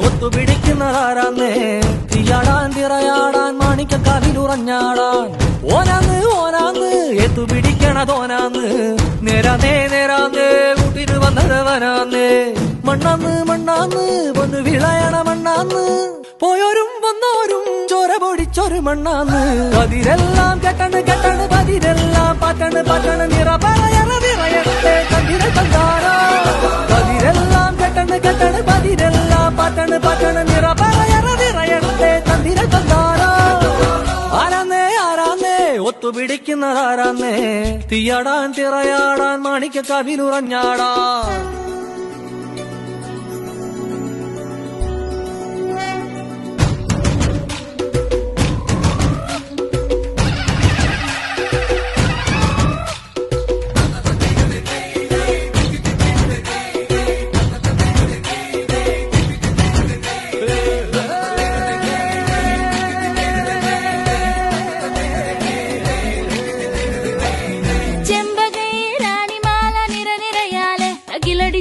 ഒത്തുപിടിക്കുന്നതാരാന്നേ തീയാടാൻ തിറയാടാൻ മാണിക്കക്കാവിലുറഞ്ഞാടാൻ ഓനാന്ന് ഓനാന്ന് എത്തുപിടിക്കണതോനാന്ന് നേരാന്നേ കൂട്ടിന് വന്നതവനാന്നേ മണ്ണാന്ന് മണ്ണാന്ന് വന്ന് വിളയണ മണ്ണാന്ന് പോയോരും വന്നോരും ചോര പൊടിച്ചൊരു മണ്ണാന്ന് പതിരെല്ലാം കെട്ടണ് പതിരെല്ലാം പറ്റണ് നിറ പറയണ വിറയട്ടെ കണ്ടിര കണ്ടാരാ പതിരെല്ലാം കെട്ടണ് പതിരെല്ലാം പറ്റണ് നിറ പറയണ വിറയട്ടെ കണ്ടിര കണ്ടാരാ ആരാന്നേ ഒത്തുപിടിക്കുന്നതാരാന്നേ തീയാടാൻ തിറയാടാൻ മാണിക്കക്കാവിലുറഞ്ഞാടാൻ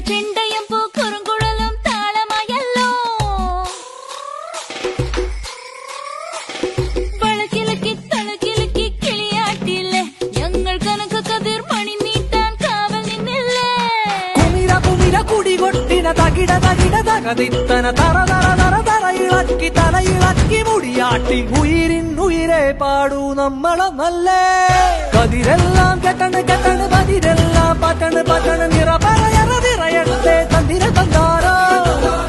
ചെണ്ടയും പൂക്കുറുങ്കുഴലും താളമായല്ലോ വളക്കിളക്കി തളക്കിളക്കി കിളിയാട്ടില്ലേ ഞങ്ങൾ കനക കതിർ മണി നീട്ടാൻ കാവൽ നിന്നില്ലേ കുമിര കുടികൊട്ടിന തകിട തകതിത്തന തറ ഇളക്കി തലയിളക്കി മുടിയാട്ടി ഉയിരെ പാടൂ നമ്മളെ നല്ലേ കതിരെല്ലാം കെട്ടണ് പതിരെല്ലാം പറ്റണ് നിറ പറയണ വിറയട്ടെ തന്തിര തന്താരോ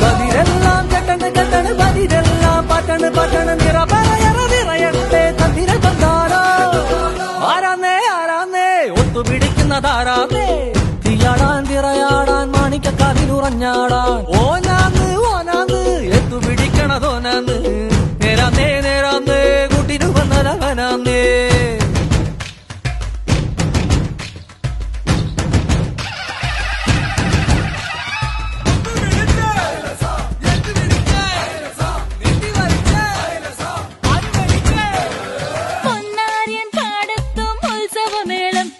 കതിരെല്ലാം കെട്ടണ് പതിരെല്ലാം പറ്റണ് നിറ പറയണ വിറയട്ടെ തന്തിര തന്താരോ ആരാന്നേ ഒത്തുപിടിക്കുന്നതാരാന്നേ തീയാടാൻ തിറയാടാൻ മാണിക്കക്കാവിലുറഞ്ഞാടാൻ ഓനാന്ന് എത്തുപിടിക്കണതോനാന്ന് നേരാന്നേ കൂട്ടിനു വന്നതവനാന്നേ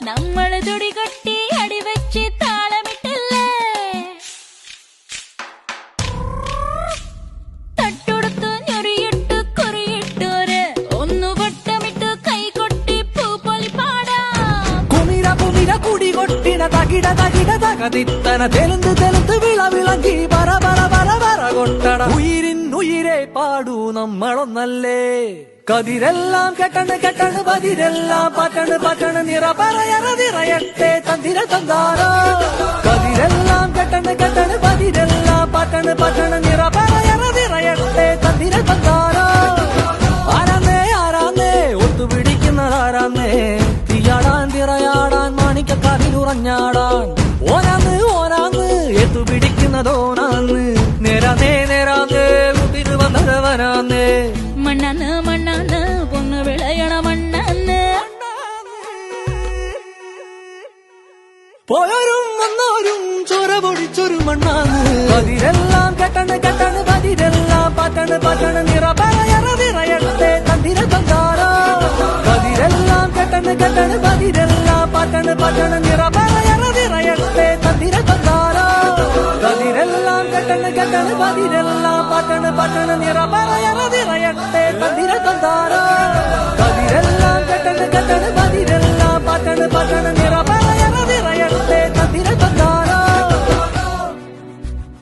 നമ്മള് തുടികൊട്ടി അടിവെച്ച് താളമിട്ടല്ലേ തട്ടുടുത്ത് ഞൊറിയിട്ട് കുറിയിട്ടോര് ഒന്നു വട്ടമിട്ട് കൈകൊട്ടി പൂപ്പൊലി പാടാം കുമിര കുടികൊട്ടിന തകിട തകതിത്തന തെലുന്ത് വിളവിളക്കി പറ കൊട്ടട ഉയിരെ പാടൂ നമ്മളൊന്നല്ലേ കതിരെല്ലാം കെട്ടണ് പതിരെല്ലാം പറ്റണ് നിറ പറയണ വിറയട്ടെ തന്തിര തന്താരോ കതിരെല്ലാം കെട്ടണ് പതിരെല്ലാം പറ്റണ് നിറ പറയണ വിറയട്ടെ തന്തിര തന്താരോ ആരാന്നേ ഒത്തുപിടിക്കുന്നതാരാന്നേ തീയാടാൻ തിറയാടാൻ മാണിക്കക്കാവിലുറഞ്ഞാടാൻ ഓനാന്ന് എത്തുപിടിക്കുന്നതോനാന്ന് നേരാന്നേ കൂട്ടിന് വന്നതവനാന്നേ മണ്ണാന്ന് പൊന്ന് വിളയണ മണ്ണാന്ന് പോയോരും വന്നോരും ചോര പൊടിച്ചൊരു മണ്ണാന്ന് പതിരെല്ലാം കെട്ടണ് പതിരെല്ലാം പറ്റണ് നിറ പറയണ വിറയട്ടെ തന്തിര തന്താരോ പതിരെല്ലാം കെട്ടണ് പതിരെല്ലാം പറ്റണ് നിറ പറയണ വിറയട്ടെ തന്തിര തന്താരോ കതിരെല്ലാം കെട്ടണ് പതിരെല്ലാം പറ്റണ് നിറ പറയണ വിറയട്ടെ തന്തിര തന്താരോ കതിരെല്ലാം കെട്ടണ് പതിരെല്ലാം പറ്റണ് നിറ